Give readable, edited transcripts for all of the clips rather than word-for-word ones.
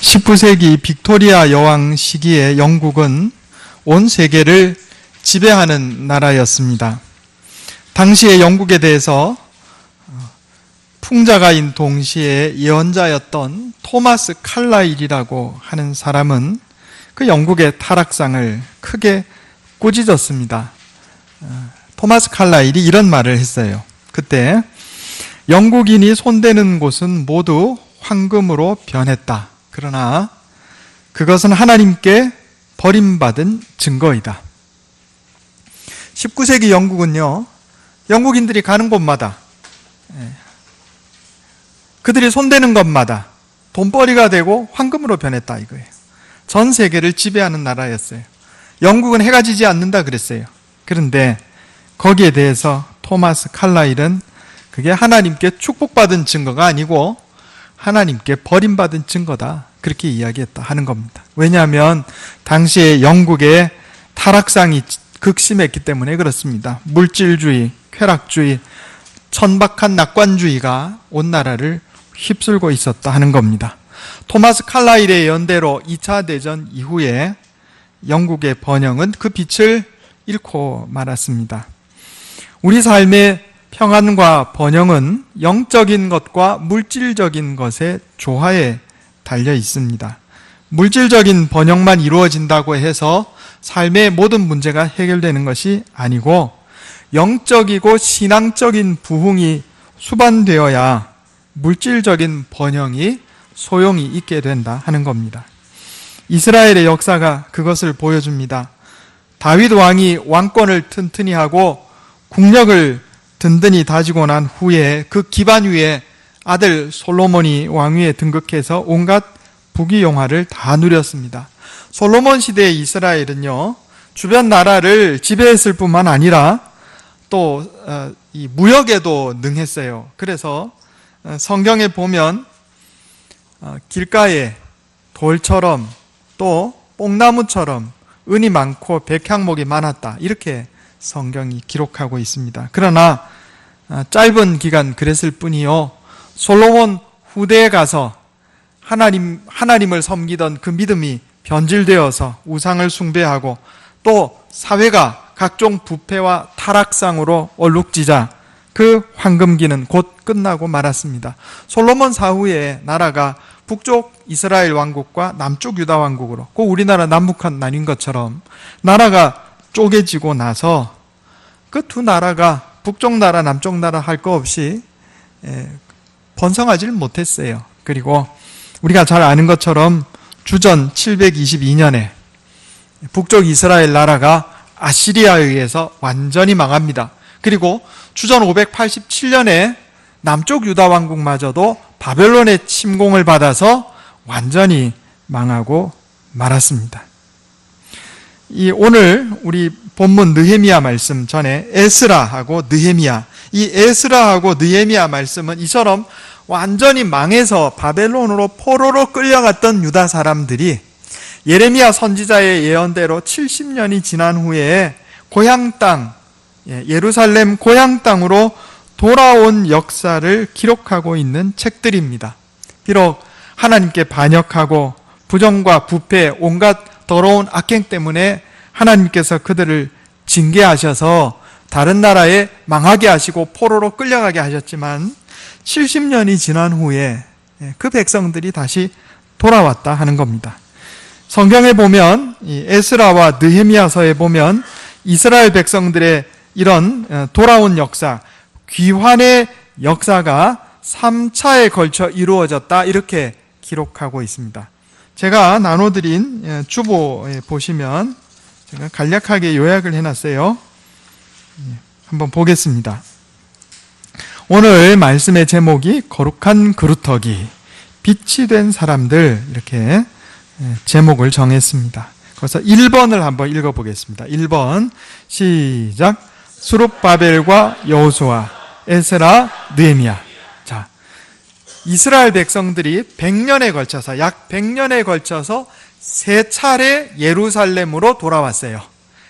19세기 빅토리아 여왕 시기에 영국은 온 세계를 지배하는 나라였습니다. 당시에 영국에 대해서 풍자가인 동시에 예언자였던 토마스 칼라일이라고 하는 사람은 그 영국의 타락상을 크게 꾸짖었습니다. 토마스 칼라일이 이런 말을 했어요. 그때 영국인이 손대는 곳은 모두 황금으로 변했다. 그러나 그것은 하나님께 버림받은 증거이다. 19세기 영국은요, 영국인들이 가는 곳마다 그들이 손대는 것마다 돈벌이가 되고 황금으로 변했다 이거예요. 전 세계를 지배하는 나라였어요. 영국은 해가 지지 않는다 그랬어요. 그런데 거기에 대해서 토마스 칼라일은 그게 하나님께 축복받은 증거가 아니고 하나님께 버림받은 증거다, 그렇게 이야기했다 하는 겁니다. 왜냐하면 당시에 영국의 타락상이 극심했기 때문에 그렇습니다. 물질주의, 쾌락주의, 천박한 낙관주의가 온 나라를 휩쓸고 있었다 하는 겁니다. 토마스 칼라일의 연대로 2차 대전 이후에 영국의 번영은 그 빛을 잃고 말았습니다. 우리 삶의 평안과 번영은 영적인 것과 물질적인 것의 조화에 달려 있습니다. 물질적인 번영만 이루어진다고 해서 삶의 모든 문제가 해결되는 것이 아니고 영적이고 신앙적인 부흥이 수반되어야 물질적인 번영이 소용이 있게 된다 하는 겁니다. 이스라엘의 역사가 그것을 보여줍니다. 다윗 왕이 왕권을 튼튼히 하고 국력을 든든히 다지고 난 후에 그 기반 위에 아들 솔로몬이 왕위에 등극해서 온갖 부귀영화를 다 누렸습니다. 솔로몬 시대의 이스라엘은요, 주변 나라를 지배했을 뿐만 아니라 또 이 무역에도 능했어요. 그래서 성경에 보면 길가에 돌처럼 또 뽕나무처럼 은이 많고 백향목이 많았다, 이렇게 성경이 기록하고 있습니다. 그러나 짧은 기간 그랬을 뿐이요, 솔로몬 후대에 가서 하나님을 섬기던 그 믿음이 변질되어서 우상을 숭배하고 또 사회가 각종 부패와 타락상으로 얼룩지자 그 황금기는 곧 끝나고 말았습니다. 솔로몬 사후에 나라가 북쪽 이스라엘 왕국과 남쪽 유다 왕국으로, 그 우리나라 남북한 나뉜 것처럼 나라가 쪼개지고 나서 그 두 나라가 북쪽 나라 남쪽 나라 할 거 없이 번성하지를 못했어요. 그리고 우리가 잘 아는 것처럼 주전 722년에 북쪽 이스라엘 나라가 아시리아에 의해서 완전히 망합니다. 그리고 주전 587년에 남쪽 유다 왕국마저도 바벨론의 침공을 받아서 완전히 망하고 말았습니다. 오늘 우리 본문 느헤미야 말씀 전에 에스라하고 느헤미야, 이 에스라하고 느헤미야 말씀은 이처럼 완전히 망해서 바벨론으로 포로로 끌려갔던 유다 사람들이 예레미야 선지자의 예언대로 70년이 지난 후에 고향 땅, 예루살렘 고향 땅으로 돌아온 역사를 기록하고 있는 책들입니다. 비록 하나님께 반역하고 부정과 부패, 온갖 더러운 악행 때문에 하나님께서 그들을 징계하셔서 다른 나라에 망하게 하시고 포로로 끌려가게 하셨지만 70년이 지난 후에 그 백성들이 다시 돌아왔다 하는 겁니다. 성경에 보면 이 에스라와 느헤미야서에 보면 이스라엘 백성들의 이런 돌아온 역사, 귀환의 역사가 3차에 걸쳐 이루어졌다, 이렇게 기록하고 있습니다. 제가 나눠드린 주보에 보시면 제가 간략하게 요약을 해놨어요. 한번 보겠습니다. 오늘 말씀의 제목이 거룩한 그루터기, 빛이 된 사람들, 이렇게 제목을 정했습니다. 그래서 1번을 한번 읽어보겠습니다. 1번 시작. 스룹바벨과 여호수아, 에스라, 느헤미야. 자, 이스라엘 백성들이 100년에 걸쳐서, 약 100년에 걸쳐서 3차례 예루살렘으로 돌아왔어요.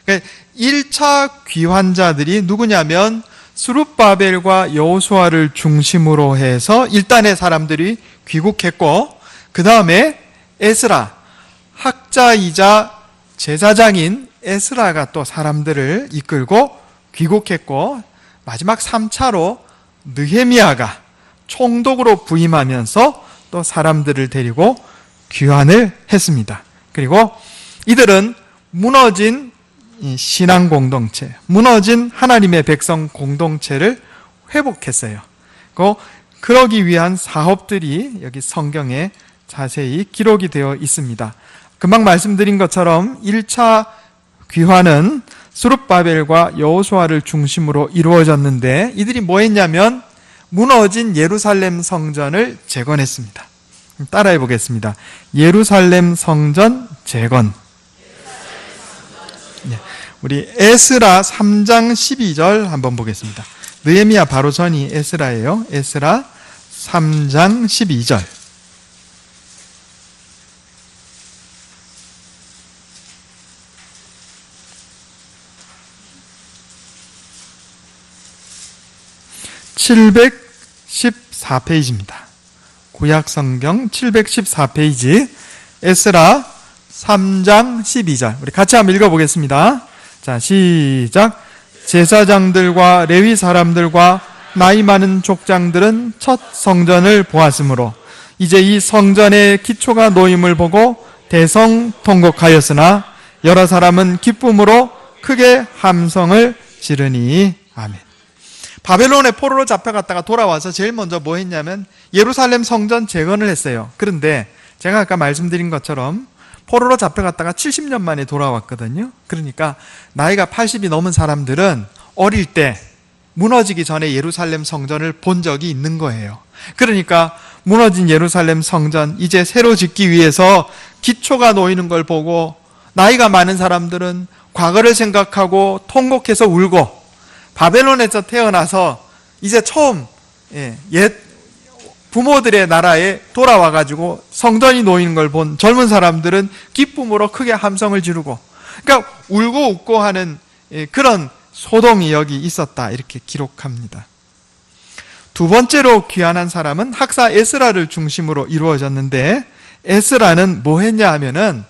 그러니까 1차 귀환자들이 누구냐면 스룹바벨과 여호수아를 중심으로 해서 일단의 사람들이 귀국했고, 그 다음에 에스라, 학자이자 제사장인 에스라가 또 사람들을 이끌고 귀국했고, 마지막 3차로 느헤미야가 총독으로 부임하면서 또 사람들을 데리고 귀환을 했습니다. 그리고 이들은 무너진 신앙 공동체, 무너진 하나님의 백성 공동체를 회복했어요. 그러기 위한 사업들이 여기 성경에 자세히 기록이 되어 있습니다. 금방 말씀드린 것처럼 1차 귀환은 스룹바벨과 여호수아를 중심으로 이루어졌는데, 이들이 뭐 했냐면 무너진 예루살렘 성전을 재건했습니다. 따라해 보겠습니다. 예루살렘 성전 재건. 우리 에스라 3장 12절 한번 보겠습니다. 느헤미야 바로 전이 에스라예요. 에스라 3장 12절. (714페이지입니다) 구약성경 714페이지 에스라 3장 12절. 우리 같이 한번 읽어보겠습니다. 자, 시작. 제사장들과 레위 사람들과 나이 많은 족장들은 첫 성전을 보았으므로 이제 이 성전의 기초가 놓임을 보고 대성통곡하였으나 여러 사람은 기쁨으로 크게 함성을 지르니. 아멘. 바벨론의 포로로 잡혀갔다가 돌아와서 제일 먼저 뭐 했냐면 예루살렘 성전 재건을 했어요. 그런데 제가 아까 말씀드린 것처럼 포로로 잡혀갔다가 70년 만에 돌아왔거든요. 그러니까 나이가 80이 넘은 사람들은 어릴 때 무너지기 전에 예루살렘 성전을 본 적이 있는 거예요. 그러니까 무너진 예루살렘 성전 이제 새로 짓기 위해서 기초가 놓이는 걸 보고 나이가 많은 사람들은 과거를 생각하고 통곡해서 울고, 바벨론에서 태어나서 이제 처음 옛 부모들의 나라에 돌아와가지고 성전이 놓이는 걸 본 젊은 사람들은 기쁨으로 크게 함성을 지르고, 그러니까 울고 웃고 하는 그런 소동이 여기 있었다, 이렇게 기록합니다. 두 번째로 귀환한 사람은 학사 에스라를 중심으로 이루어졌는데, 에스라는 뭐 했냐 하면은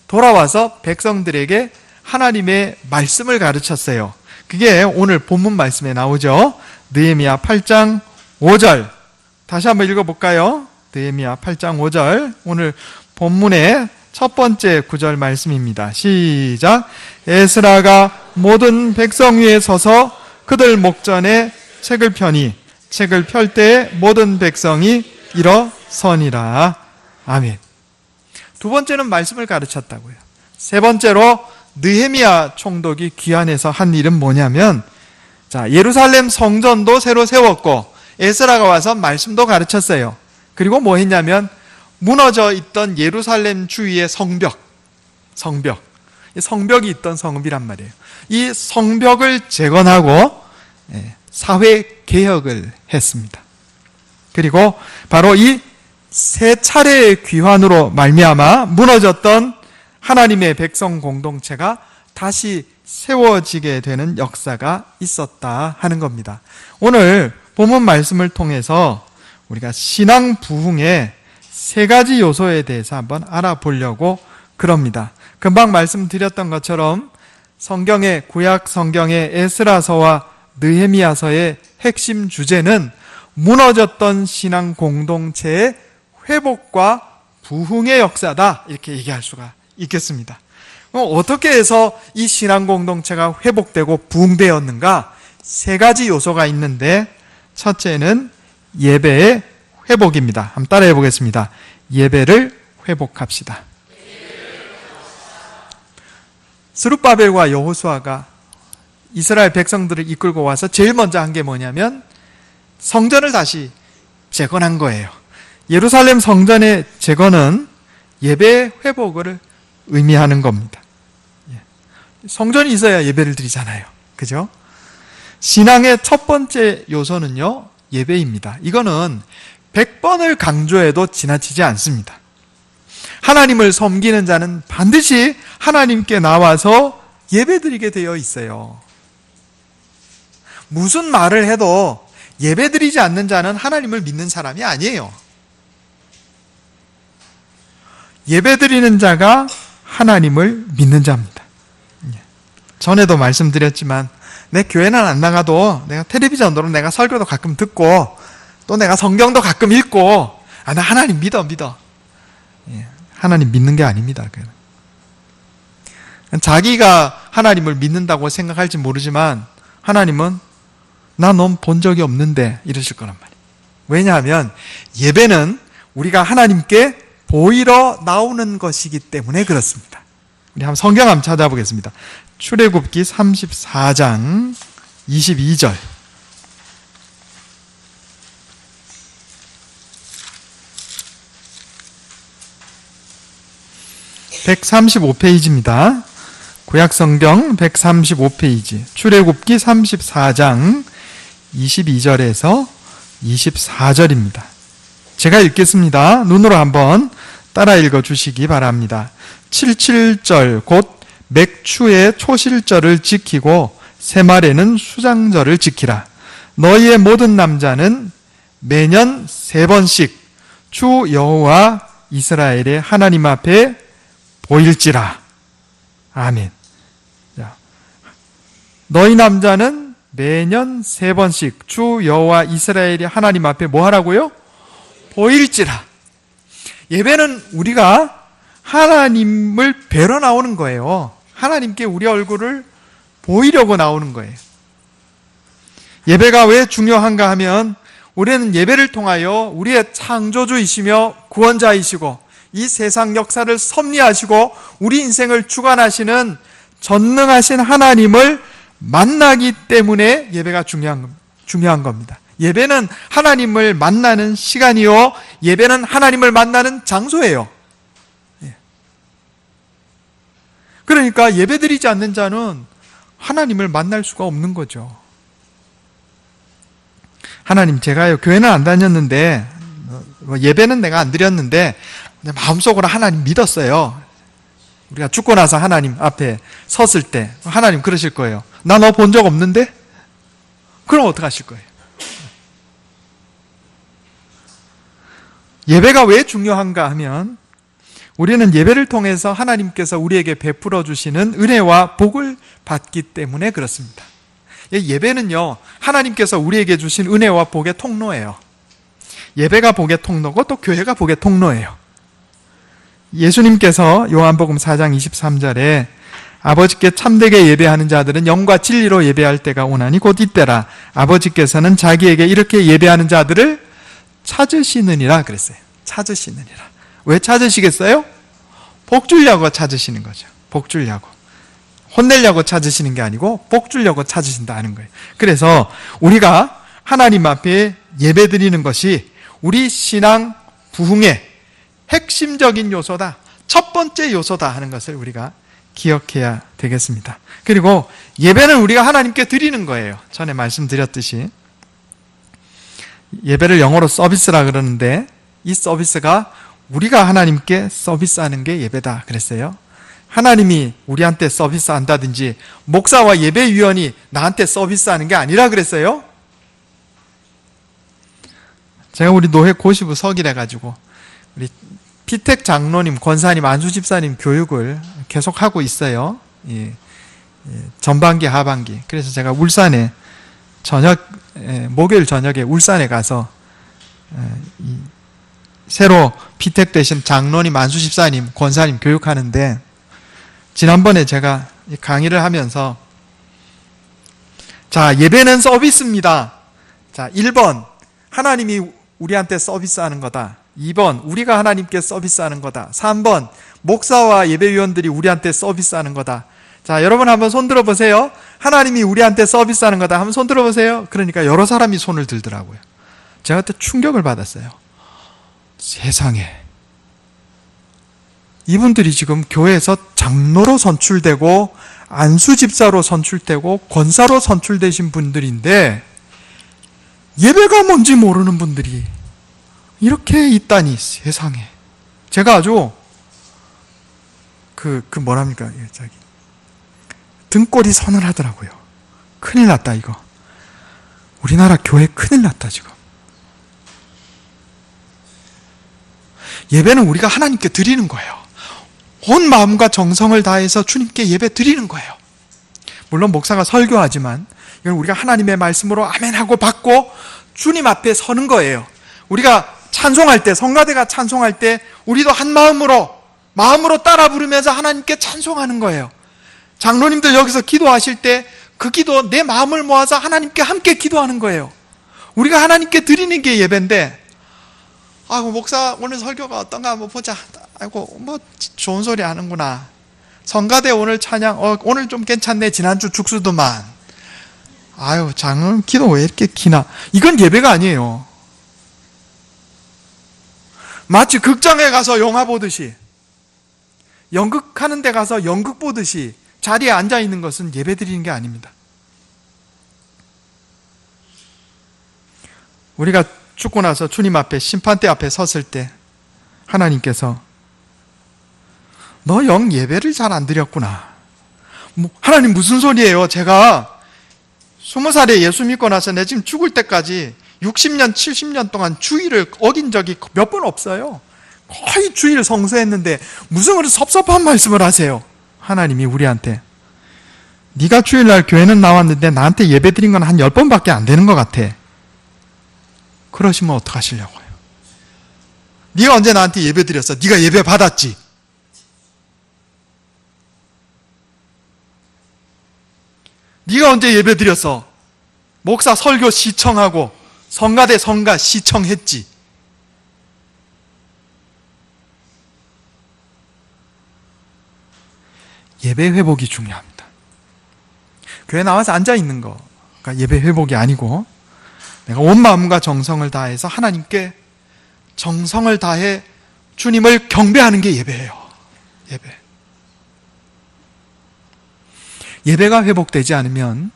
돌아와서 백성들에게 하나님의 말씀을 가르쳤어요. 그게 오늘 본문 말씀에 나오죠. 느헤미야 8장 5절. 다시 한번 읽어볼까요? 느헤미야 8장 5절. 오늘 본문의 첫 번째 구절 말씀입니다. 시작. 에스라가 모든 백성 위에 서서 그들 목전에 책을 펴니 책을 펼 때에 모든 백성이 일어서니라. 아멘. 두 번째는 말씀을 가르쳤다고요. 세 번째로 느헤미야 총독이 귀환해서 한 일은 뭐냐면, 자, 예루살렘 성전도 새로 세웠고 에스라가 와서 말씀도 가르쳤어요. 그리고 뭐 했냐면 무너져 있던 예루살렘 주위의 성벽이 있던 성읍이란 말이에요. 이 성벽을 재건하고 사회 개혁을 했습니다. 그리고 바로 이 세 차례의 귀환으로 말미암아 무너졌던 하나님의 백성 공동체가 다시 세워지게 되는 역사가 있었다 하는 겁니다. 오늘 본문 말씀을 통해서 우리가 신앙 부흥의 세 가지 요소에 대해서 한번 알아보려고 그럽니다. 금방 말씀드렸던 것처럼 성경의 구약 성경의 에스라서와 느헤미야서의 핵심 주제는 무너졌던 신앙 공동체의 회복과 부흥의 역사다, 이렇게 얘기할 수가 있겠습니다. 어떻게 해서 이 신앙 공동체가 회복되고 부흥되었는가? 세 가지 요소가 있는데, 첫째는 예배의 회복입니다. 한번 따라해 보겠습니다. 예배를 회복합시다. 스룹바벨과 여호수아가 이스라엘 백성들을 이끌고 와서 제일 먼저 한 게 뭐냐면 성전을 다시 재건한 거예요. 예루살렘 성전의 재건은 예배의 회복을 의미하는 겁니다. 성전이 있어야 예배를 드리잖아요. 그죠? 신앙의 첫 번째 요소는요, 예배입니다. 이거는 100번을 강조해도 지나치지 않습니다. 하나님을 섬기는 자는 반드시 하나님께 나와서 예배드리게 되어 있어요. 무슨 말을 해도 예배드리지 않는 자는 하나님을 믿는 사람이 아니에요. 예배드리는 자가 하나님을 믿는 자입니다. 전에도 말씀드렸지만 내 교회는 안 나가도 내가 텔레비전으로 내가 설교도 가끔 듣고 또 내가 성경도 가끔 읽고 나 하나님 믿어. 하나님 믿는 게 아닙니다. 자기가 하나님을 믿는다고 생각할지 모르지만 하나님은 나 넌 본 적이 없는데 이러실 거란 말이에요. 왜냐하면 예배는 우리가 하나님께 보이러 나오는 것이기 때문에 그렇습니다. 우리 한번 성경 한번 찾아보겠습니다. 출애굽기 34장 22절. 135페이지입니다. 구약성경 135페이지 출애굽기 34장 22절에서 24절입니다. 제가 읽겠습니다. 눈으로 한번 따라 읽어주시기 바랍니다. 77절 곧 맥추의 초실절을 지키고 새말에는 수장절을 지키라. 너희의 모든 남자는 매년 3번씩 주 여호와 이스라엘의 하나님 앞에 보일지라. 아멘. 자, 너희 남자는 매년 3번씩 주 여호와 이스라엘의 하나님 앞에 뭐 하라고요? 보일지라. 예배는 우리가 하나님을 뵈러 나오는 거예요. 하나님께 우리 얼굴을 보이려고 나오는 거예요. 예배가 왜 중요한가 하면 우리는 예배를 통하여 우리의 창조주이시며 구원자이시고 이 세상 역사를 섭리하시고 우리 인생을 주관하시는 전능하신 하나님을 만나기 때문에 예배가 중요한 겁니다. 예배는 하나님을 만나는 시간이요, 예배는 하나님을 만나는 장소예요. 그러니까 예배드리지 않는 자는 하나님을 만날 수가 없는 거죠. 하나님, 제가요 교회는 안 다녔는데 예배는 내가 안 드렸는데 마음속으로 하나님 믿었어요. 우리가 죽고 나서 하나님 앞에 섰을 때 하나님 그러실 거예요. 나 너 본 적 없는데? 그럼 어떻게 하실 거예요? 예배가 왜 중요한가 하면 우리는 예배를 통해서 하나님께서 우리에게 베풀어 주시는 은혜와 복을 받기 때문에 그렇습니다. 예배는요, 하나님께서 우리에게 주신 은혜와 복의 통로예요. 예배가 복의 통로고 또 교회가 복의 통로예요. 예수님께서 요한복음 4장 23절에 아버지께 참되게 예배하는 자들은 영과 진리로 예배할 때가 오나니 곧 이때라. 아버지께서는 자기에게 이렇게 예배하는 자들을 찾으시느니라 그랬어요. 찾으시느니라. 왜 찾으시겠어요? 복 주려고 찾으시는 거죠. 복 주려고. 혼내려고 찾으시는 게 아니고 복 주려고 찾으신다는 거예요. 그래서 우리가 하나님 앞에 예배드리는 것이 우리 신앙 부흥의 핵심적인 요소다, 첫 번째 요소다 하는 것을 우리가 기억해야 되겠습니다. 그리고 예배는 우리가 하나님께 드리는 거예요. 전에 말씀드렸듯이 예배를 영어로 서비스라 그러는데 이 서비스가 우리가 하나님께 서비스하는 게 예배다 그랬어요. 하나님이 우리한테 서비스한다든지 목사와 예배위원이 나한테 서비스하는 게 아니라 그랬어요. 제가 우리 노회 고시부 석이래 가지고 우리 피택 장로님, 권사님, 안수 집사님 교육을 계속 하고 있어요. 전반기, 하반기. 그래서 제가 울산에 목요일 저녁에 울산에 가서 새로 피택되신 장로님, 안수 집사님, 권사님 교육하는데 지난번에 제가 강의를 하면서 자, 예배는 서비스입니다. 자, 1번 하나님이 우리한테 서비스하는 거다. 2번 우리가 하나님께 서비스하는 거다. 3번 목사와 예배위원들이 우리한테 서비스하는 거다. 자, 여러분 한번 손 들어보세요. 하나님이 우리한테 서비스하는 거다. 한번 손 들어보세요. 그러니까 여러 사람이 손을 들더라고요. 제가 그때 충격을 받았어요. 세상에, 이분들이 지금 교회에서 장로로 선출되고 안수집사로 선출되고 권사로 선출되신 분들인데 예배가 뭔지 모르는 분들이 이렇게 있다니, 세상에. 제가 아주 뭐랍니까, 등골이 서늘하더라고요. 큰일 났다 이거. 우리나라 교회 큰일 났다 지금. 예배는 우리가 하나님께 드리는 거예요. 온 마음과 정성을 다해서 주님께 예배 드리는 거예요. 물론 목사가 설교하지만 이건 우리가 하나님의 말씀으로 아멘하고 받고 주님 앞에 서는 거예요. 우리가 찬송할 때, 성가대가 찬송할 때 우리도 한 마음으로 따라 부르면서 하나님께 찬송하는 거예요. 장로님들 여기서 기도하실 때 그 기도 내 마음을 모아서 하나님께 함께 기도하는 거예요. 우리가 하나님께 드리는 게 예배인데, 아이고 목사 오늘 설교가 어떤가 한번 보자. 아이고 뭐 좋은 소리 하는구나. 성가대 오늘 찬양 오늘 좀 괜찮네. 지난주 죽수도만. 아유 장로님 기도 왜 이렇게 기나. 이건 예배가 아니에요. 마치 극장에 가서 영화 보듯이, 연극하는 데 가서 연극 보듯이 자리에 앉아 있는 것은 예배 드리는 게 아닙니다. 우리가 죽고 나서 주님 앞에, 심판대 앞에 섰을 때 하나님께서 너 영 예배를 잘 안 드렸구나. 하나님 무슨 소리예요? 제가 20살에 예수 믿고 나서 내 지금 죽을 때까지 60년, 70년 동안 주일을 어긴 적이 몇 번 없어요. 거의 주일 성수했는데 무슨 그런 섭섭한 말씀을 하세요? 하나님이 우리한테. 네가 주일날 교회는 나왔는데 나한테 예배 드린 건 한 10번밖에 안 되는 것 같아. 그러시면 어떡하시려고요? 네가 언제 나한테 예배 드렸어? 네가 예배 받았지? 네가 언제 예배 드렸어? 목사 설교 시청하고 성가대 성가 시청했지? 예배 회복이 중요합니다. 교회 나와서 앉아있는 거가 예배 회복이 아니고, 내가 온 마음과 정성을 다해서 하나님께 정성을 다해 주님을 경배하는 게 예배예요. 예배. 예배가 회복되지 않으면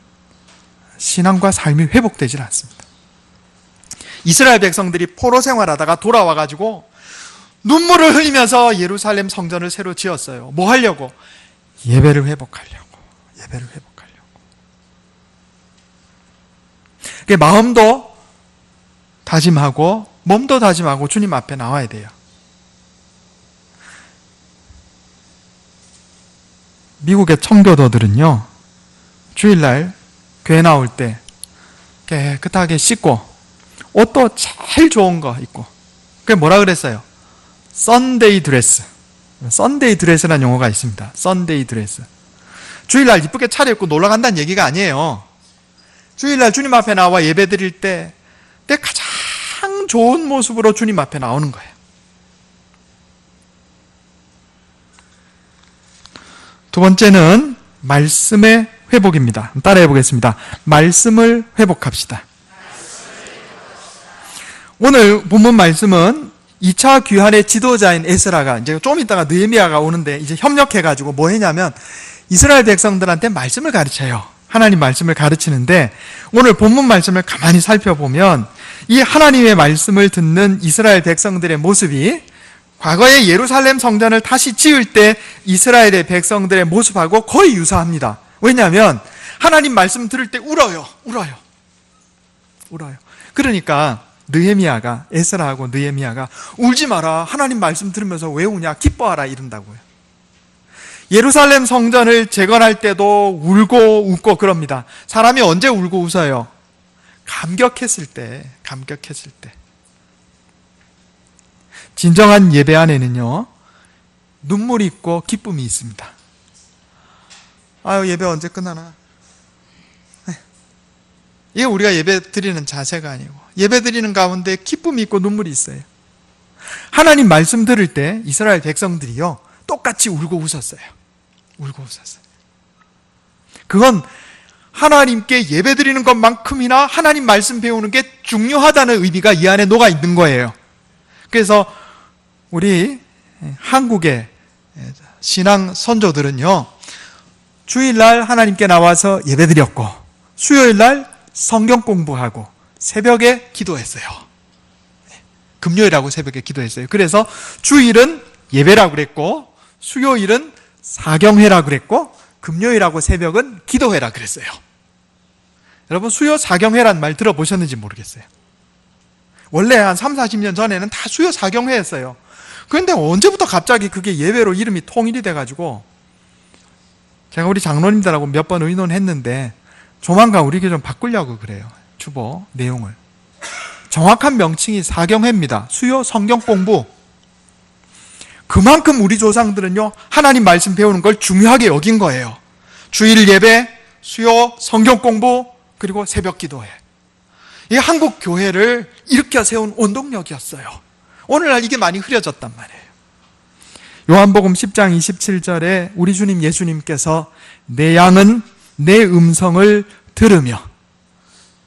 신앙과 삶이 회복되질 않습니다. 이스라엘 백성들이 포로 생활하다가 돌아와가지고 눈물을 흘리면서 예루살렘 성전을 새로 지었어요. 뭐 하려고? 예배를 회복하려고. 예배를 회복하려고. 마음도 다짐하고 몸도 다짐하고 주님 앞에 나와야 돼요. 미국의 청교도들은요, 주일날 교회 나올 때 깨끗하게 씻고 옷도 제일 좋은 거 입고, 그게 뭐라 그랬어요? 썬데이 드레스. 썬데이 드레스라는 용어가 있습니다. 썬데이 드레스. 주일날 이쁘게 차려입고 놀러 간다는 얘기가 아니에요. 주일날 주님 앞에 나와 예배 드릴 때 내 가장 좋은 모습으로 주님 앞에 나오는 거예요. 두 번째는 말씀의 회복입니다. 따라해 보겠습니다. 말씀을 회복합시다. 오늘 본문 말씀은 2차 귀환의 지도자인 에스라가, 이제 좀 이따가 느헤미야가 오는데 이제 협력해가지고 뭐 했냐면 이스라엘 백성들한테 말씀을 가르쳐요. 하나님 말씀을 가르치는데, 오늘 본문 말씀을 가만히 살펴보면 이 하나님의 말씀을 듣는 이스라엘 백성들의 모습이 과거에 예루살렘 성전을 다시 지을 때 이스라엘의 백성들의 모습하고 거의 유사합니다. 왜냐하면 하나님 말씀 들을 때 울어요. 그러니까 느헤미야가, 에스라하고 느헤미야가 울지 마라, 하나님 말씀 들으면서 왜 우냐, 기뻐하라 이른다고요. 예루살렘 성전을 재건할 때도 울고 웃고 그럽니다. 사람이 언제 울고 웃어요? 감격했을 때. 진정한 예배 안에는요, 눈물이 있고 기쁨이 있습니다. 아유, 예배 언제 끝나나? 이게 우리가 예배 드리는 자세가 아니고, 예배 드리는 가운데 기쁨이 있고 눈물이 있어요. 하나님 말씀 들을 때 이스라엘 백성들이요, 똑같이 울고 웃었어요. 그건 하나님께 예배 드리는 것만큼이나 하나님 말씀 배우는 게 중요하다는 의미가 이 안에 녹아 있는 거예요. 그래서 우리 한국의 신앙 선조들은요, 주일날 하나님께 나와서 예배 드렸고, 수요일날 성경 공부하고 새벽에 기도했어요. 금요일하고 새벽에 기도했어요. 그래서 주일은 예배라고 그랬고, 수요일은 사경회라 그랬고, 금요일하고 새벽은 기도회라 그랬어요. 여러분, 수요 사경회란 말 들어보셨는지 모르겠어요. 원래 한 3, 40년 전에는 다 수요 사경회였어요. 그런데 언제부터 갑자기 그게 예배로 이름이 통일이 돼가지고 제가 우리 장로님들하고 몇 번 의논했는데 조만간 우리 교회 좀 바꾸려고 그래요. 주보 내용을. 정확한 명칭이 사경회입니다. 수요 성경 공부. 그만큼 우리 조상들은요, 하나님 말씀 배우는 걸 중요하게 여긴 거예요. 주일 예배, 수요 성경 공부, 그리고 새벽 기도회. 이 한국 교회를 일으켜 세운 원동력이었어요. 오늘날 이게 많이 흐려졌단 말이에요. 요한복음 10장 27절에 우리 주님 예수님께서 내 양은 내 음성을 들으며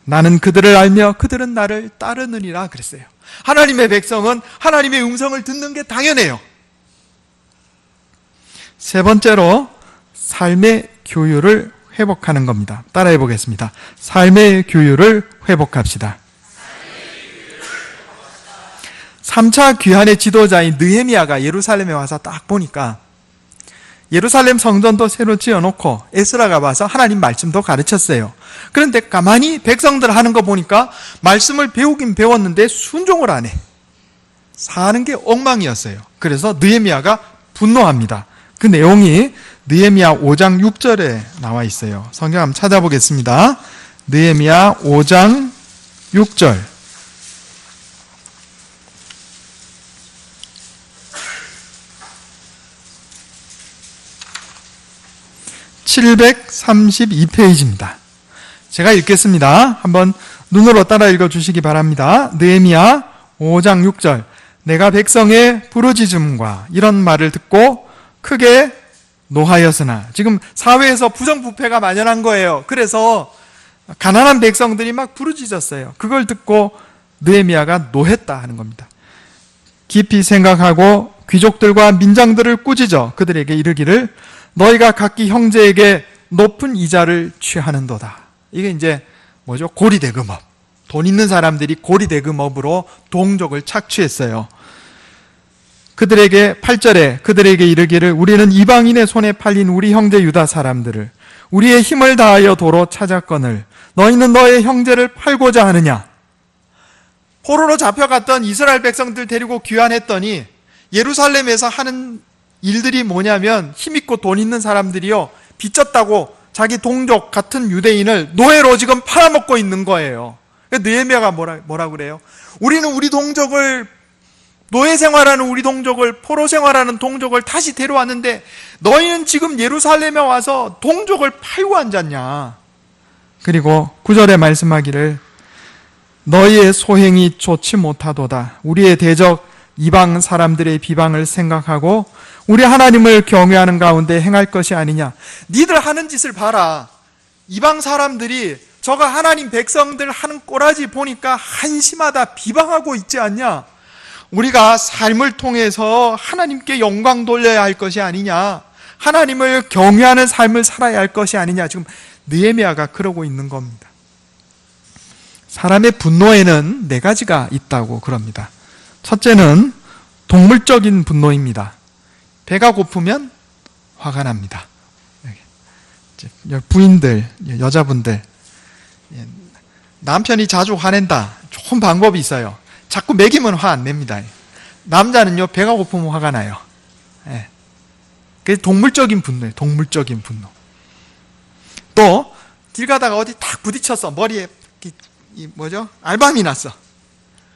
나는 그들을 알며 그들은 나를 따르느니라 그랬어요. 하나님의 백성은 하나님의 음성을 듣는 게 당연해요. 세 번째로 삶의 교율을 회복하는 겁니다. 따라해 보겠습니다. 삶의 교율을 회복합시다. 3차 귀환의 지도자인 느헤미야가 예루살렘에 와서 딱 보니까 예루살렘 성전도 새로 지어놓고 에스라가 와서 하나님 말씀도 가르쳤어요. 그런데 가만히 백성들 하는 거 보니까 말씀을 배우긴 배웠는데 순종을 안 해. 사는 게 엉망이었어요. 그래서 느헤미야가 분노합니다. 그 내용이 느헤미야 5장 6절에 나와 있어요. 성경 한번 찾아보겠습니다. 느헤미야 5장 6절. (732페이지입니다) 제가 읽겠습니다. 한번 눈으로 따라 읽어주시기 바랍니다. 느헤미야 5장 6절. 내가 백성의 부르짖음과 이런 말을 듣고 크게 노하였으나, 지금 사회에서 부정부패가 만연한 거예요. 그래서 가난한 백성들이 막 부르짖었어요. 그걸 듣고 느헤미야가 노했다 하는 겁니다. 깊이 생각하고 귀족들과 민장들을 꾸짖어 그들에게 이르기를 너희가 각기 형제에게 높은 이자를 취하는도다. 이게 이제 뭐죠? 고리대금업. 돈 있는 사람들이 고리대금업으로 동족을 착취했어요. 그들에게 8절에 그들에게 이르기를 우리는 이방인의 손에 팔린 우리 형제 유다 사람들을 우리의 힘을 다하여 도로 찾았거늘 너희는 너의 형제를 팔고자 하느냐. 포로로 잡혀갔던 이스라엘 백성들 데리고 귀환했더니 예루살렘에서 하는 일들이 뭐냐면 힘있고 돈 있는 사람들이요, 빚졌다고 자기 동족 같은 유대인을 노예로 지금 팔아먹고 있는 거예요. 느헤미야가 뭐라 그래요? 우리는 우리 동족을, 노예 생활하는 우리 동족을, 포로 생활하는 동족을 다시 데려왔는데 너희는 지금 예루살렘에 와서 동족을 팔고 앉았냐. 그리고 9절에 말씀하기를 너희의 소행이 좋지 못하도다. 우리의 대적 이방 사람들의 비방을 생각하고 우리 하나님을 경외하는 가운데 행할 것이 아니냐. 니들 하는 짓을 봐라. 이방 사람들이 저가 하나님 백성들 하는 꼬라지 보니까 한심하다 비방하고 있지 않냐. 우리가 삶을 통해서 하나님께 영광 돌려야 할 것이 아니냐. 하나님을 경외하는 삶을 살아야 할 것이 아니냐. 지금 느헤미야가 그러고 있는 겁니다. 사람의 분노에는 네 가지가 있다고 그럽니다. 첫째는 동물적인 분노입니다. 배가 고프면 화가 납니다. 부인들, 여자분들, 남편이 자주 화낸다. 좋은 방법이 있어요. 자꾸 먹이면 화 안 냅니다. 남자는요, 배가 고프면 화가 나요. 그게 동물적인 분노예요. 동물적인 분노. 또 길 가다가 어디 탁 부딪혔어. 머리에 알밤이 났어.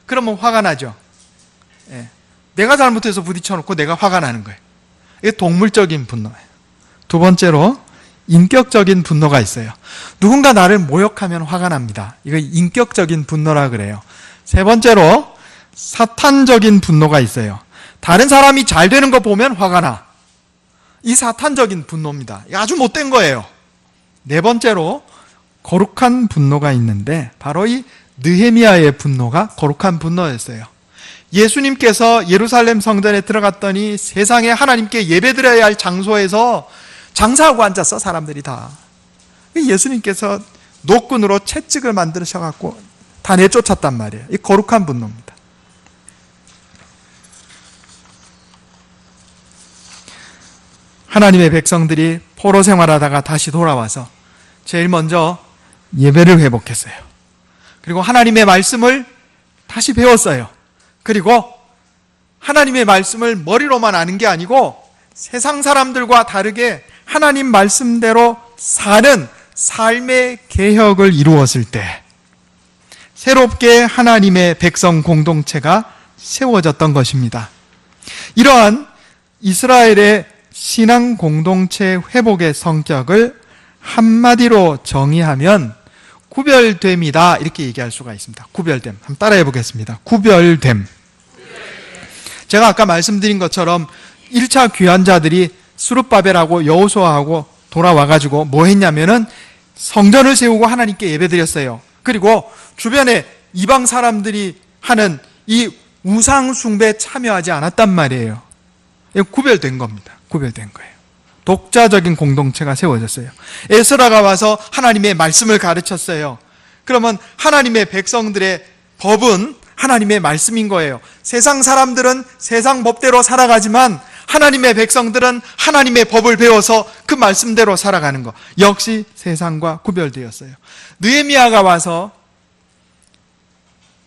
그러면 화가 나죠. 내가 잘못해서 부딪혀놓고 내가 화가 나는 거예요. 이게 동물적인 분노예요. 두 번째로 인격적인 분노가 있어요. 누군가 나를 모욕하면 화가 납니다. 이거 인격적인 분노라 그래요. 세 번째로 사탄적인 분노가 있어요. 다른 사람이 잘 되는 거 보면 화가 나. 이 사탄적인 분노입니다. 아주 못된 거예요. 네 번째로 거룩한 분노가 있는데 바로 이 느헤미야의 분노가 거룩한 분노였어요. 예수님께서 예루살렘 성전에 들어갔더니 세상에 하나님께 예배드려야 할 장소에서 장사하고 앉았어, 사람들이 다. 예수님께서 노끈으로 채찍을 만드셔갖고 다 내쫓았단 말이에요. 이 거룩한 분노입니다. 하나님의 백성들이 포로 생활하다가 다시 돌아와서 제일 먼저 예배를 회복했어요. 그리고 하나님의 말씀을 다시 배웠어요. 그리고 하나님의 말씀을 머리로만 아는 게 아니고 세상 사람들과 다르게 하나님 말씀대로 사는 삶의 개혁을 이루었을 때 새롭게 하나님의 백성 공동체가 세워졌던 것입니다. 이러한 이스라엘의 신앙 공동체 회복의 성격을 한마디로 정의하면 구별됨이다, 이렇게 얘기할 수가 있습니다. 구별됨. 한번 따라해 보겠습니다. 구별됨. 제가 아까 말씀드린 것처럼 1차 귀환자들이 스룹바벨하고 여호수아하고 돌아와가지고 뭐 했냐면은 성전을 세우고 하나님께 예배드렸어요. 그리고 주변에 이방 사람들이 하는 이 우상 숭배에 참여하지 않았단 말이에요. 구별된 겁니다. 구별된 거예요. 독자적인 공동체가 세워졌어요. 에스라가 와서 하나님의 말씀을 가르쳤어요. 그러면 하나님의 백성들의 법은 하나님의 말씀인 거예요. 세상 사람들은 세상 법대로 살아가지만 하나님의 백성들은 하나님의 법을 배워서 그 말씀대로 살아가는 것. 역시 세상과 구별되었어요. 느헤미야가 와서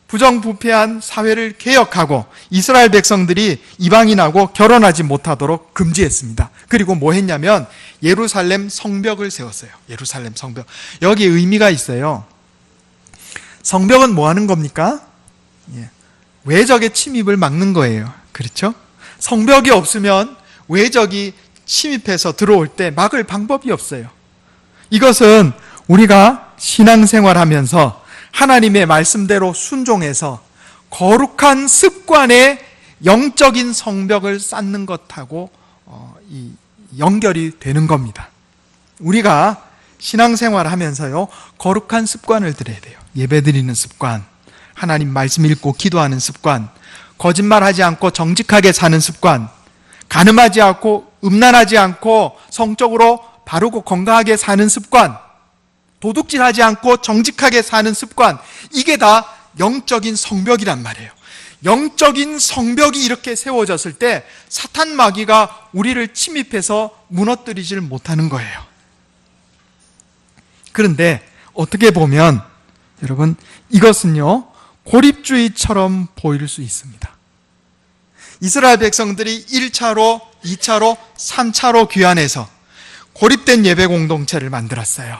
부정부패한 사회를 개혁하고 이스라엘 백성들이 이방인하고 결혼하지 못하도록 금지했습니다. 그리고 뭐 했냐면 예루살렘 성벽을 세웠어요. 예루살렘 성벽. 여기 의미가 있어요. 성벽은 뭐 하는 겁니까? 외적의 침입을 막는 거예요. 그렇죠? 성벽이 없으면 외적이 침입해서 들어올 때 막을 방법이 없어요. 이것은 우리가 신앙생활하면서 하나님의 말씀대로 순종해서 거룩한 습관의 영적인 성벽을 쌓는 것하고 연결이 되는 겁니다. 우리가 신앙생활하면서요, 거룩한 습관을 들여야 돼요. 예배드리는 습관, 하나님 말씀 읽고 기도하는 습관, 거짓말하지 않고 정직하게 사는 습관, 간음하지 않고 음란하지 않고 성적으로 바르고 건강하게 사는 습관, 도둑질하지 않고 정직하게 사는 습관, 이게 다 영적인 성벽이란 말이에요. 영적인 성벽이 이렇게 세워졌을 때 사탄 마귀가 우리를 침입해서 무너뜨리질 못하는 거예요. 그런데 어떻게 보면 여러분, 이것은요 고립주의처럼 보일 수 있습니다. 이스라엘 백성들이 1차로, 2차로, 3차로 귀환해서 고립된 예배 공동체를 만들었어요.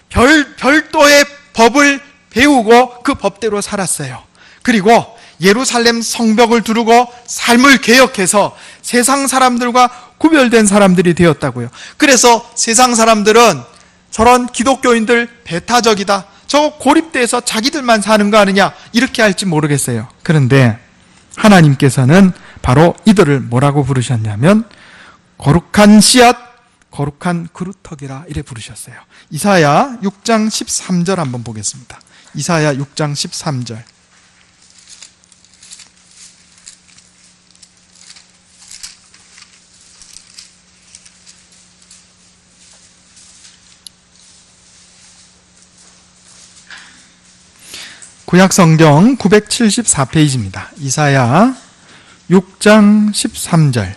별도의 법을 배우고 그 법대로 살았어요. 그리고 예루살렘 성벽을 두르고 삶을 개혁해서 세상 사람들과 구별된 사람들이 되었다고요. 그래서 세상 사람들은 저런 기독교인들 배타적이다, 저 고립돼서 자기들만 사는 거 아니냐, 이렇게 할지 모르겠어요. 그런데 하나님께서는 바로 이들을 뭐라고 부르셨냐면 거룩한 씨앗, 거룩한 그루터기라 이래 부르셨어요. 이사야 6장 13절 한번 보겠습니다. 이사야 6장 13절. 구약성경 974페이지입니다. 이사야 6장 13절.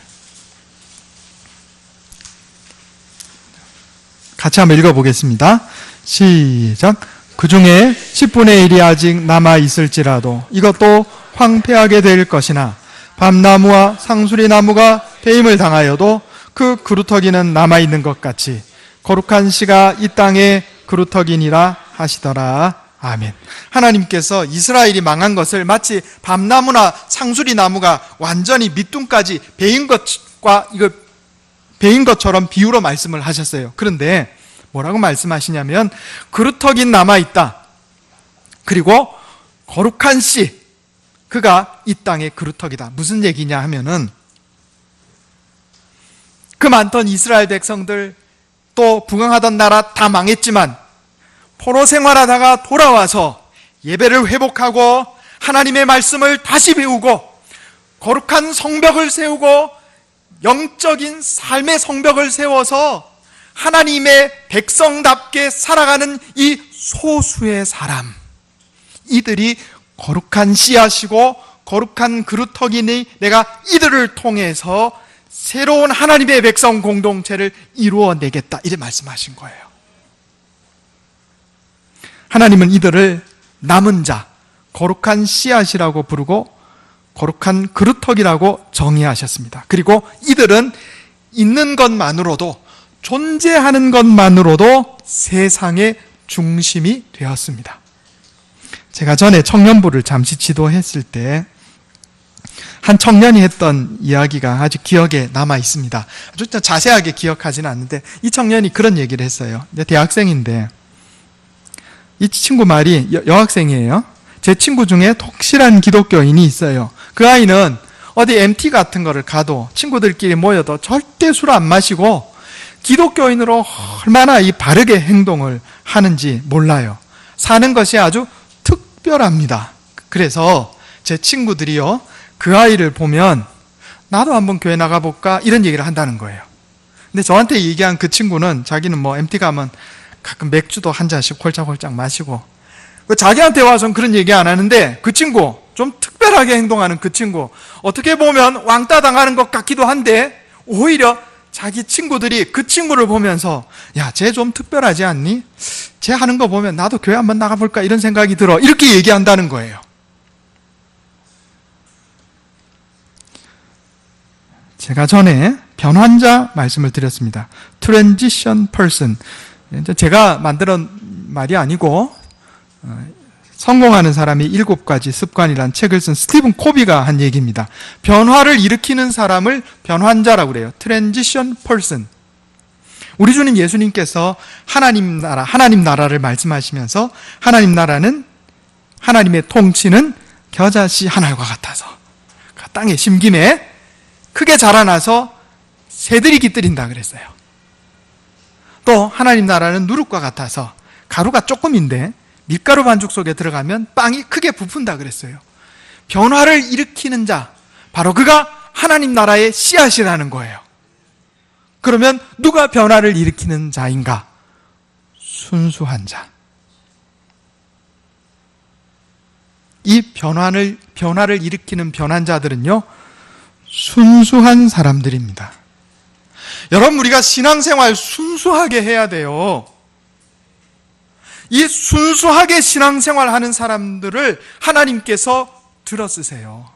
같이 한번 읽어보겠습니다. 시작. 그 중에 10분의 1이 아직 남아있을지라도 이것도 황폐하게 될 것이나 밤나무와 상수리나무가 배임을 당하여도 그 그루터기는 남아있는 것 같이 거룩한 씨가 이 땅에 그루터기니라 하시더라. 아멘. 하나님께서 이스라엘이 망한 것을 마치 밤나무나 상수리나무가 완전히 밑둥까지 베인 것처럼 비유로 말씀을 하셨어요. 그런데 뭐라고 말씀하시냐면 그루터기 남아있다. 그리고 거룩한 씨, 그가 이 땅의 그루터기다. 무슨 얘기냐 하면은 그 많던 이스라엘 백성들, 또 부강하던 나라 다 망했지만 포로 생활하다가 돌아와서 예배를 회복하고 하나님의 말씀을 다시 배우고 거룩한 성벽을 세우고 영적인 삶의 성벽을 세워서 하나님의 백성답게 살아가는 이 소수의 사람, 이들이 거룩한 씨앗이고 거룩한 그루터기니 내가 이들을 통해서 새로운 하나님의 백성 공동체를 이루어내겠다, 이렇게 말씀하신 거예요. 하나님은 이들을 남은 자, 거룩한 씨앗이라고 부르고 거룩한 그루터기라고 정의하셨습니다. 그리고 이들은 있는 것만으로도, 존재하는 것만으로도 세상의 중심이 되었습니다. 제가 전에 청년부를 잠시 지도했을 때 한 청년이 했던 이야기가 아주 기억에 남아 있습니다. 아주 자세하게 기억하지는 않는데 이 청년이 그런 얘기를 했어요. 대학생인데 이 친구 말이 여학생이에요. 제 친구 중에 독실한 기독교인이 있어요. 그 아이는 어디 MT 같은 거를 가도 친구들끼리 모여도 절대 술 안 마시고 기독교인으로 얼마나 이 바르게 행동을 하는지 몰라요. 사는 것이 아주 특별합니다. 그래서 제 친구들이요, 그 아이를 보면 나도 한번 교회 나가볼까 이런 얘기를 한다는 거예요. 근데 저한테 얘기한 그 친구는 자기는 뭐 MT 가면 가끔 맥주도 한 잔씩 홀짝홀짝 마시고, 자기한테 와서는 그런 얘기 안 하는데 그 친구, 좀 특별하게 행동하는 그 친구, 어떻게 보면 왕따 당하는 것 같기도 한데 오히려 자기 친구들이 그 친구를 보면서 야, 쟤 좀 특별하지 않니? 쟤 하는 거 보면 나도 교회 한번 나가볼까 이런 생각이 들어, 이렇게 얘기한다는 거예요. 제가 전에 변환자 말씀을 드렸습니다. Transition person. 제가 만든 말이 아니고 성공하는 사람이 7가지 습관이라는 책을 쓴 스티븐 코비가 한 얘기입니다. 변화를 일으키는 사람을 변환자라고 그래요. Transition person. 우리 주님 예수님께서 하나님 나라를 말씀하시면서 하나님 나라는, 하나님의 통치는 겨자씨 한 알과 같아서 땅에 심김에 크게 자라나서 새들이 깃들인다 그랬어요. 또 하나님 나라는 누룩과 같아서 가루가 조금인데 밀가루 반죽 속에 들어가면 빵이 크게 부푼다 그랬어요. 변화를 일으키는 자, 바로 그가 하나님 나라의 씨앗이라는 거예요. 그러면 누가 변화를 일으키는 자인가? 순수한 자. 이 변화를 일으키는 변환자들은요, 순수한 사람들입니다. 여러분, 우리가 신앙생활 순수하게 해야 돼요. 이 순수하게 신앙생활 하는 사람들을 하나님께서 들어쓰세요.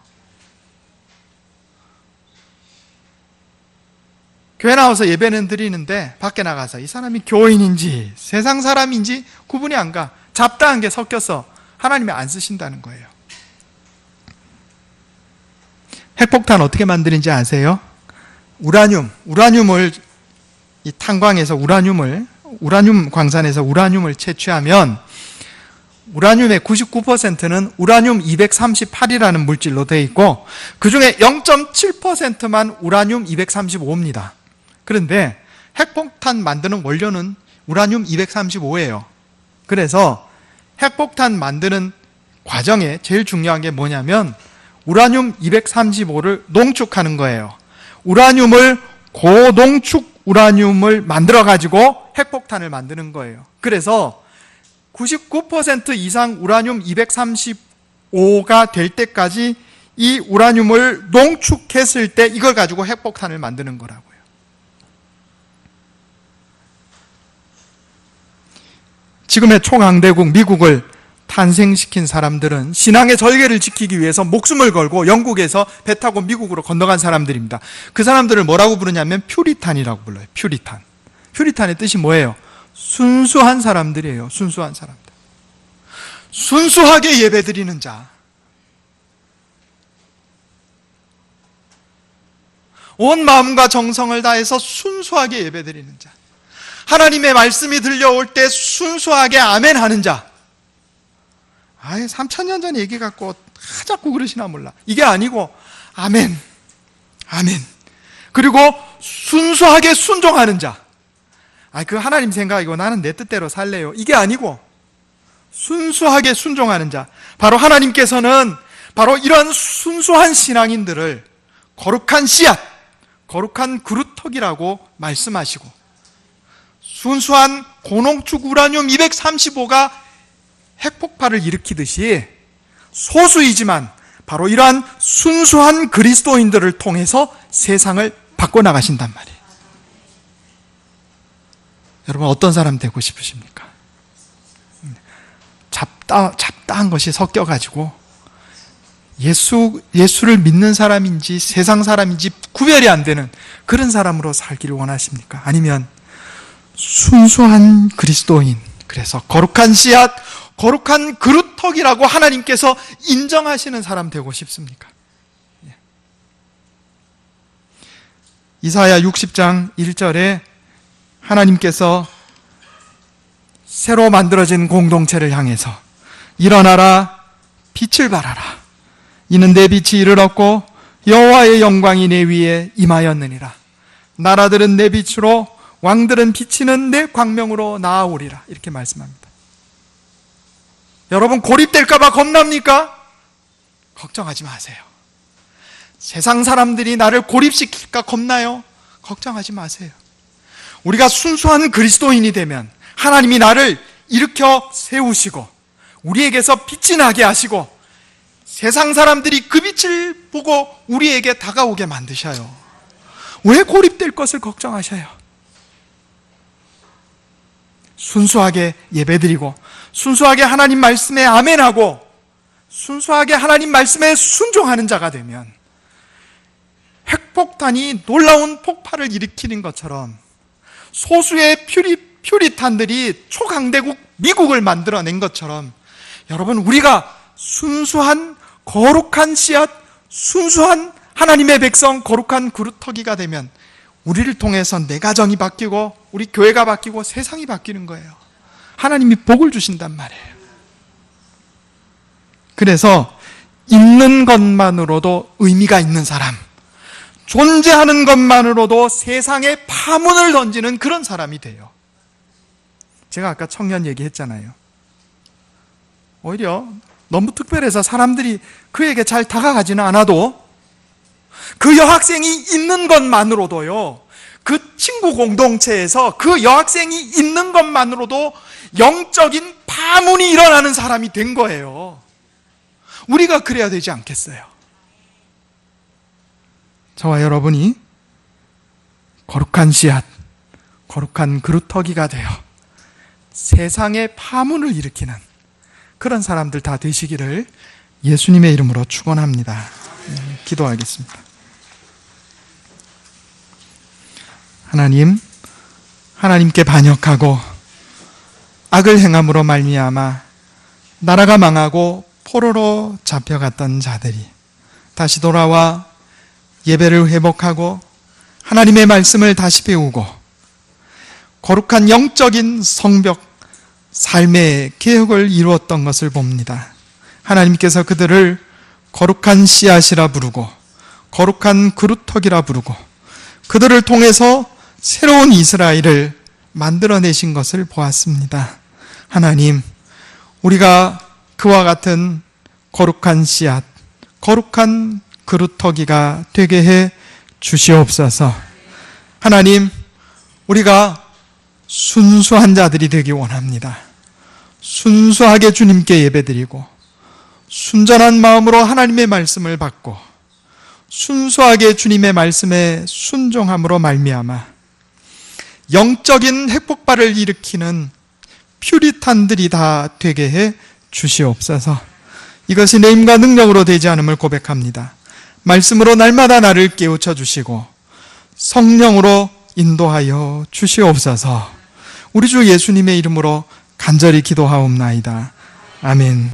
교회 나와서 예배는 드리는데 밖에 나가서 이 사람이 교인인지 세상 사람인지 구분이 안 가. 잡다한 게 섞여서 하나님이 안 쓰신다는 거예요. 핵폭탄 어떻게 만드는지 아세요? 우라늄을 이 탄광에서 우라늄 광산에서 우라늄을 채취하면 우라늄의 99%는 우라늄 238이라는 물질로 되어 있고 그 중에 0.7%만 우라늄 235입니다. 그런데 핵폭탄 만드는 원료는 우라늄 235예요. 그래서 핵폭탄 만드는 과정에 제일 중요한 게 뭐냐면 우라늄 235를 농축하는 거예요. 고농축 우라늄을 만들어가지고 핵폭탄을 만드는 거예요. 그래서 99% 이상 우라늄 235가 될 때까지 이 우라늄을 농축했을 때 이걸 가지고 핵폭탄을 만드는 거라고요. 지금의 초강대국 미국을 탄생시킨 사람들은 신앙의 절개를 지키기 위해서 목숨을 걸고 영국에서 배 타고 미국으로 건너간 사람들입니다. 그 사람들을 뭐라고 부르냐면 퓨리탄이라고 불러요. 퓨리탄. 퓨리탄의 뜻이 뭐예요? 순수한 사람들이에요. 순수한 사람들. 순수하게 예배드리는 자. 온 마음과 정성을 다해서 순수하게 예배드리는 자. 하나님의 말씀이 들려올 때 순수하게 아멘 하는 자. 3000년 전 얘기 갖고 자꾸 그러시나 몰라. 이게 아니고 아멘, 아멘. 그리고 순수하게 순종하는 자. 그 하나님 생각이고 나는 내 뜻대로 살래요. 이게 아니고 순수하게 순종하는 자. 바로 하나님께서는 바로 이런 순수한 신앙인들을 거룩한 씨앗, 거룩한 그루터기라고 말씀하시고 순수한 고농축 우라늄 235가 핵폭발을 일으키듯이 소수이지만 바로 이러한 순수한 그리스도인들을 통해서 세상을 바꿔나가신단 말이에요. 여러분 어떤 사람 되고 싶으십니까? 잡다한 것이 섞여가지고 예수를 믿는 사람인지 세상 사람인지 구별이 안 되는 그런 사람으로 살기를 원하십니까? 아니면 순수한 그리스도인, 그래서 거룩한 씨앗, 거룩한 그루터기라고 하나님께서 인정하시는 사람 되고 싶습니까? 이사야 60장 1절에 하나님께서 새로 만들어진 공동체를 향해서 일어나라, 빛을 발하라. 이는 내 빛이 이르렀고 여호와의 영광이 내 위에 임하였느니라. 나라들은 내 빛으로, 왕들은 비치는 내 광명으로 나아오리라. 이렇게 말씀합니다. 여러분, 고립될까 봐 겁납니까? 걱정하지 마세요. 세상 사람들이 나를 고립시킬까 겁나요? 걱정하지 마세요. 우리가 순수한 그리스도인이 되면 하나님이 나를 일으켜 세우시고 우리에게서 빛이 나게 하시고 세상 사람들이 그 빛을 보고 우리에게 다가오게 만드셔요. 왜 고립될 것을 걱정하셔요? 순수하게 예배드리고 순수하게 하나님 말씀에 아멘하고 순수하게 하나님 말씀에 순종하는 자가 되면 핵폭탄이 놀라운 폭발을 일으키는 것처럼 소수의 퓨리탄들이 초강대국 미국을 만들어낸 것처럼 여러분, 우리가 순수한 거룩한 씨앗, 순수한 하나님의 백성, 거룩한 그루터기가 되면 우리를 통해서 내 가정이 바뀌고 우리 교회가 바뀌고 세상이 바뀌는 거예요. 하나님이 복을 주신단 말이에요. 그래서 있는 것만으로도 의미가 있는 사람, 존재하는 것만으로도 세상에 파문을 던지는 그런 사람이 돼요. 제가 아까 청년 얘기했잖아요. 오히려 너무 특별해서 사람들이 그에게 잘 다가가지는 않아도 그 여학생이 있는 것만으로도요, 그 친구 공동체에서 그 여학생이 있는 것만으로도 영적인 파문이 일어나는 사람이 된 거예요. 우리가 그래야 되지 않겠어요? 저와 여러분이 거룩한 씨앗, 거룩한 그루터기가 되어 세상에 파문을 일으키는 그런 사람들 다 되시기를 예수님의 이름으로 축원합니다. 기도하겠습니다. 하나님, 하나님께 반역하고 악을 행함으로 말미암아 나라가 망하고 포로로 잡혀갔던 자들이 다시 돌아와 예배를 회복하고 하나님의 말씀을 다시 배우고 거룩한 영적인 성벽, 삶의 개혁을 이루었던 것을 봅니다. 하나님께서 그들을 거룩한 씨앗이라 부르고 거룩한 그루터기라 부르고 그들을 통해서 새로운 이스라엘을 만들어내신 것을 보았습니다. 하나님, 우리가 그와 같은 거룩한 씨앗, 거룩한 그루터기가 되게 해 주시옵소서. 하나님, 우리가 순수한 자들이 되기 원합니다. 순수하게 주님께 예배드리고 순전한 마음으로 하나님의 말씀을 받고 순수하게 주님의 말씀에 순종함으로 말미암아 영적인 핵폭발을 일으키는 퓨리탄들이 다 되게 해 주시옵소서. 이것이 내 힘과 능력으로 되지 않음을 고백합니다. 말씀으로 날마다 나를 깨우쳐 주시고 성령으로 인도하여 주시옵소서. 우리 주 예수님의 이름으로 간절히 기도하옵나이다. 아멘.